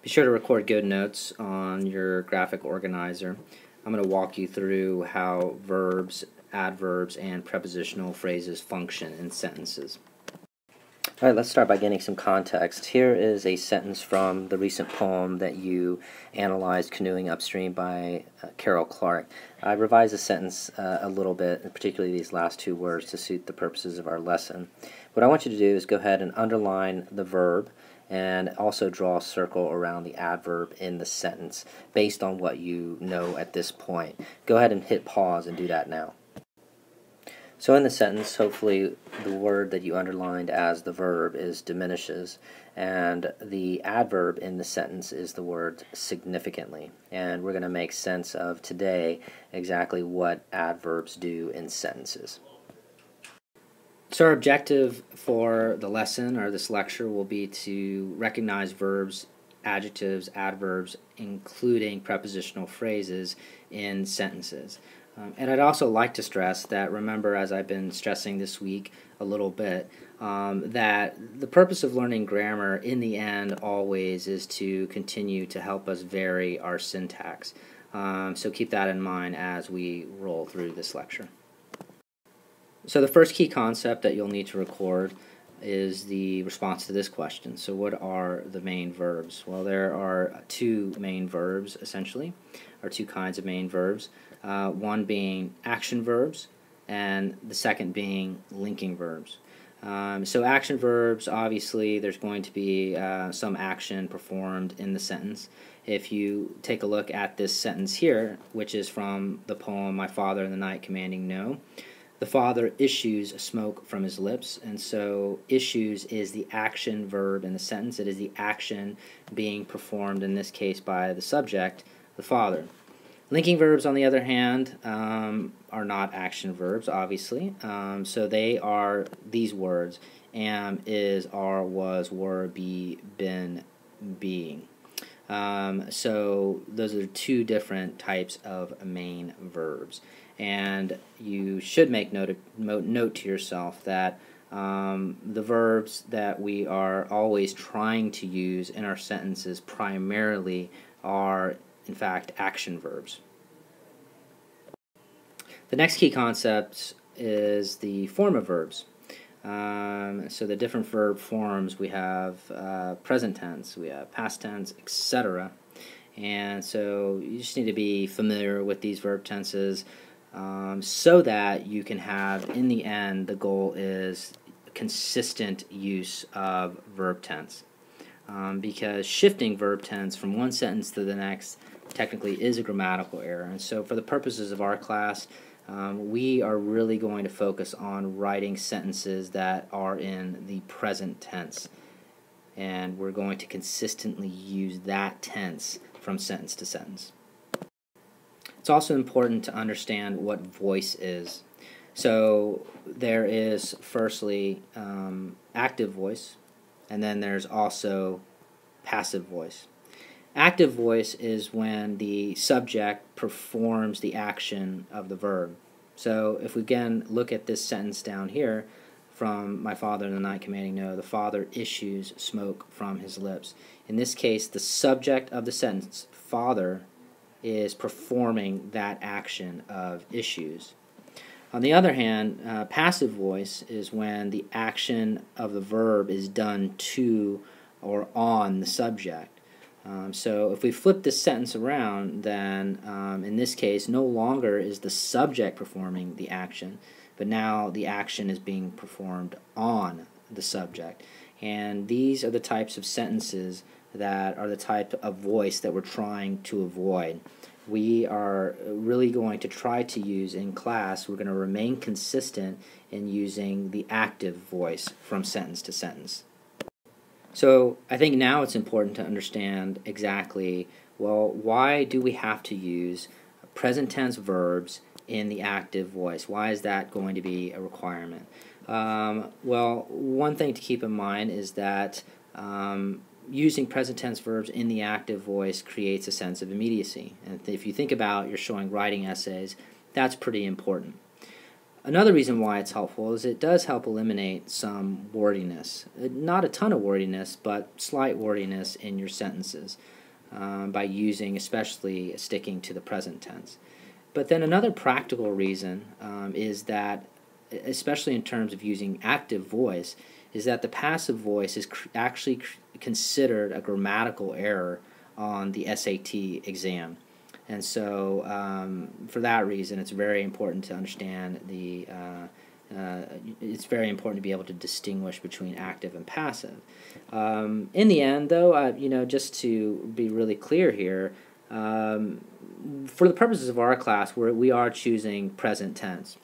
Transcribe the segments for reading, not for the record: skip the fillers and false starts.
Be sure to record good notes on your graphic organizer. I'm going to walk you through how verbs, adverbs, and prepositional phrases function in sentences. All right, let's start by getting some context. Here is a sentence from the recent poem that you analyzed, Canoeing Upstream by Carol Clark. I revised the sentence a little bit, particularly these last two words, to suit the purposes of our lesson. What I want you to do is go ahead and underline the verb and also draw a circle around the adverb in the sentence based on what you know at this point. Go ahead and hit pause and do that now. So in the sentence, hopefully the word that you underlined as the verb is diminishes, and the adverb in the sentence is the word significantly. And we're going to make sense of today exactly what adverbs do in sentences. So our objective for the lesson or this lecture will be to recognize verbs, adjectives, adverbs, including prepositional phrases in sentences. And I'd also like to stress that, remember, as I've been stressing this week a little bit, that the purpose of learning grammar in the end always is to continue to help us vary our syntax. So keep that in mind as we roll through this lecture. So the first key concept that you'll need to record is the response to this question. So what are the main verbs? Well, there are two main verbs, essentially, or two kinds of main verbs. One being action verbs, and the second being linking verbs. So action verbs, obviously, there's going to be some action performed in the sentence. If you take a look at this sentence here, which is from the poem My Father in the Night Commanding No, the father issues smoke from his lips, and so issues is the action verb in the sentence. It is the action being performed, in this case, by the subject, the father. Linking verbs, on the other hand, are not action verbs, obviously. So they are these words: am, is, are, was, were, be, been, being. So those are two different types of main verbs. And you should make note to yourself that the verbs that we are always trying to use in our sentences primarily are, in fact, action verbs. The next key concept is the form of verbs. So the different verb forms, we have present tense, we have past tense, etc. And so you just need to be familiar with these verb tenses so that you can have, in the end, the goal is consistent use of verb tense. Because shifting verb tense from one sentence to the next technically is a grammatical error. And so for the purposes of our class, we are really going to focus on writing sentences that are in the present tense. And we're going to consistently use that tense from sentence to sentence. It's also important to understand what voice is. So there is, firstly, active voice, and then there's also passive voice. Active voice is when the subject performs the action of the verb. So if we again look at this sentence down here from My Father in the Night Commanding No, the father issues smoke from his lips. In this case, the subject of the sentence, father, is performing that action of issues. On the other hand, passive voice is when the action of the verb is done to or on the subject. So if we flip this sentence around, then in this case, no longer is the subject performing the action, but now the action is being performed on the subject. And these are the types of sentences that are the type of voice that we're trying to avoid. We are really going to try to use in class, we're going to remain consistent in using the active voice from sentence to sentence. So I think now it's important to understand exactly, well, why do we have to use present tense verbs in the active voice? Why is that going to be a requirement? Well, one thing to keep in mind is that using present tense verbs in the active voice creates a sense of immediacy. And if you think about you're showing writing essays, that's pretty important. Another reason why it's helpful is it does help eliminate some wordiness. Not a ton of wordiness, but slight wordiness in your sentences by using, especially sticking to the present tense. But then another practical reason is that, especially in terms of using active voice, is that the passive voice is actually considered a grammatical error on the SAT exam. And so for that reason, it's very important to understand it's very important to be able to distinguish between active and passive. In the end, though, just to be really clear here, for the purposes of our class, we are choosing present tense.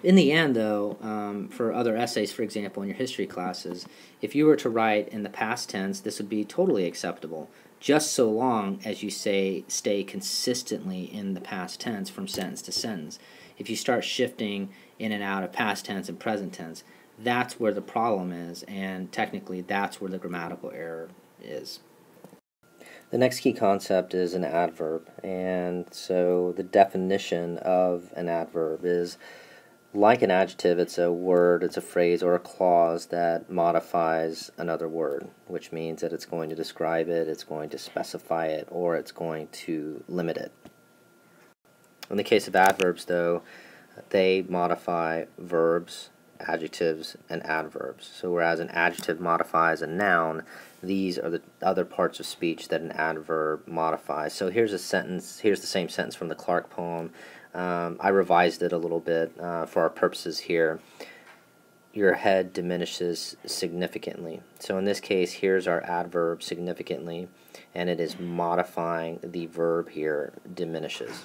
In the end, though, for other essays, for example, in your history classes, if you were to write in the past tense, this would be totally acceptable, just so long as you stay consistently in the past tense from sentence to sentence. If you start shifting in and out of past tense and present tense, that's where the problem is, and technically that's where the grammatical error is. The next key concept is an adverb, and so the definition of an adverb is, like an adjective, it's a word, it's a phrase, or a clause that modifies another word, which means that it's going to describe it, it's going to specify it, or it's going to limit it. In the case of adverbs, though, they modify verbs, adjectives, and adverbs. So whereas an adjective modifies a noun, these are the other parts of speech that an adverb modifies. So here's a sentence, here's the same sentence from the Clark poem. I revised it a little bit for our purposes here. Your head diminishes significantly. So in this case, here's our adverb significantly, and it is modifying the verb here, diminishes.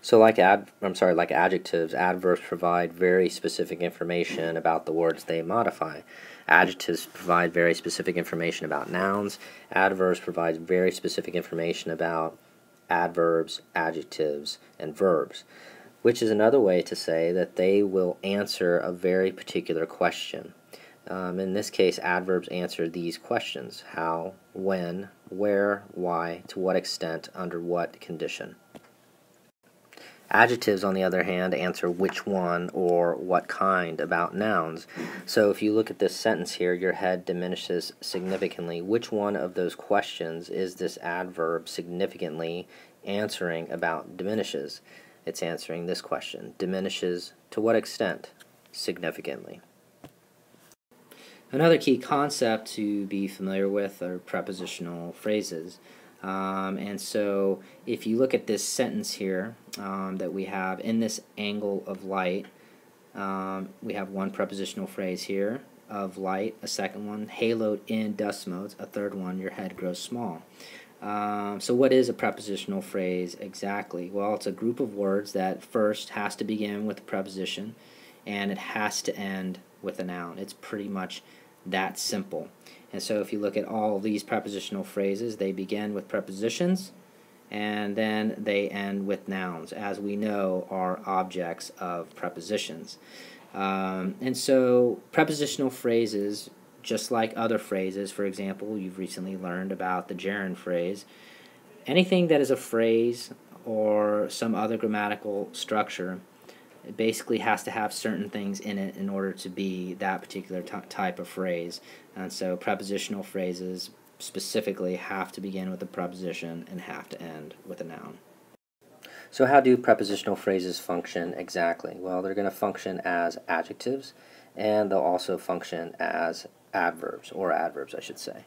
So like adjectives, adverbs provide very specific information about the words they modify. Adjectives provide very specific information about nouns. Adverbs provide very specific information about adverbs, adjectives, and verbs, which is another way to say that they will answer a very particular question. In this case, adverbs answer these questions: how, when, where, why, to what extent, under what condition. Adjectives, on the other hand, answer which one or what kind about nouns. So if you look at this sentence here, your head diminishes significantly. Which one of those questions is this adverb significantly answering about diminishes? It's answering this question. Diminishes to what extent? Significantly. Another key concept to be familiar with are prepositional phrases. And so if you look at this sentence here that we have, in this angle of light, we have one prepositional phrase here, of light, a second one, haloed in dust motes, a third one, your head grows small. So what is a prepositional phrase exactly? Well, it's a group of words that first has to begin with a preposition and it has to end with a noun. It's pretty much that simple. And so if you look at all these prepositional phrases, they begin with prepositions and then they end with nouns, as we know are objects of prepositions. And so prepositional phrases, just like other phrases, for example, you've recently learned about the gerund phrase, anything that is a phrase or some other grammatical structure, it basically has to have certain things in it in order to be that particular type of phrase. And so prepositional phrases specifically have to begin with a preposition and have to end with a noun. So how do prepositional phrases function exactly? Well, they're going to function as adjectives, and they'll also function as adverbs, or adverbs I should say.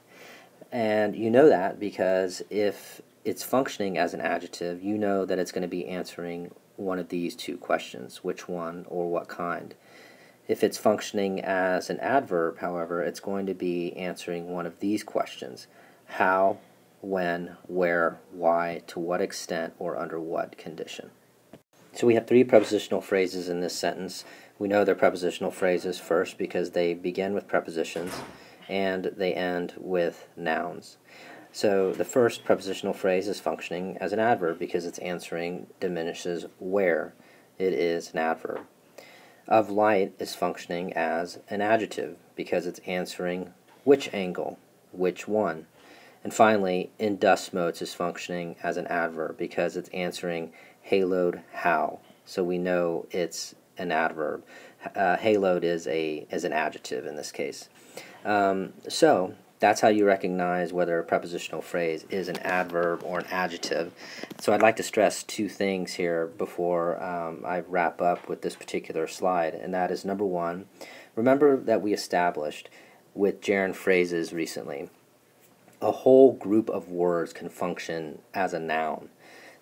And you know that because if it's functioning as an adjective, you know that it's going to be answering one of these two questions: which one or what kind. If it's functioning as an adverb, however, it's going to be answering one of these questions: how, when, where, why, to what extent, or under what condition. So we have three prepositional phrases in this sentence. We know they're prepositional phrases first because they begin with prepositions and they end with nouns. So the first prepositional phrase is functioning as an adverb because it's answering diminishes where. It is an adverb. Of light is functioning as an adjective because it's answering which angle, which one. And finally, in dust motes is functioning as an adverb because it's answering haloed how, so we know it's an adverb. Haloed is an adjective in this case. So that's how you recognize whether a prepositional phrase is an adverb or an adjective. So I'd like to stress two things here before I wrap up with this particular slide, and that is, number one, remember that we established with gerund phrases recently, a whole group of words can function as a noun.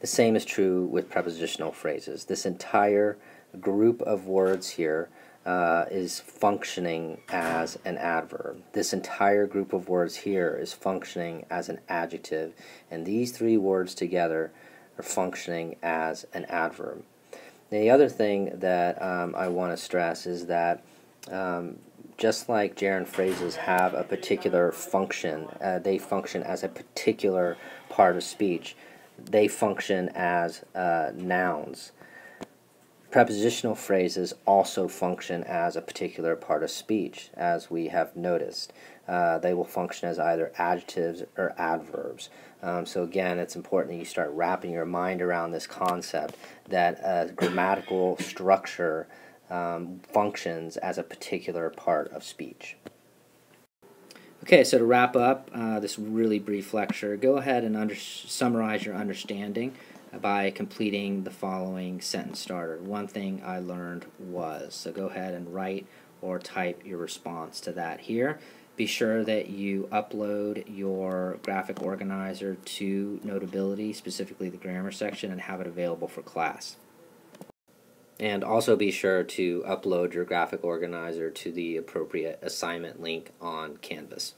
The same is true with prepositional phrases. This entire group of words here is functioning as an adverb. This entire group of words here is functioning as an adjective, and these three words together are functioning as an adverb. The other thing that I want to stress is that just like gerund phrases have a particular function, they function as a particular part of speech. They function as nouns. Prepositional phrases also function as a particular part of speech, as we have noticed. They will function as either adjectives or adverbs. So again, it's important that you start wrapping your mind around this concept that a grammatical structure functions as a particular part of speech. Okay, so to wrap up this really brief lecture, go ahead and summarize your understanding by completing the following sentence starter. One thing I learned was. So go ahead and write or type your response to that here. Be sure that you upload your graphic organizer to Notability, specifically the grammar section, and have it available for class. And also be sure to upload your graphic organizer to the appropriate assignment link on Canvas.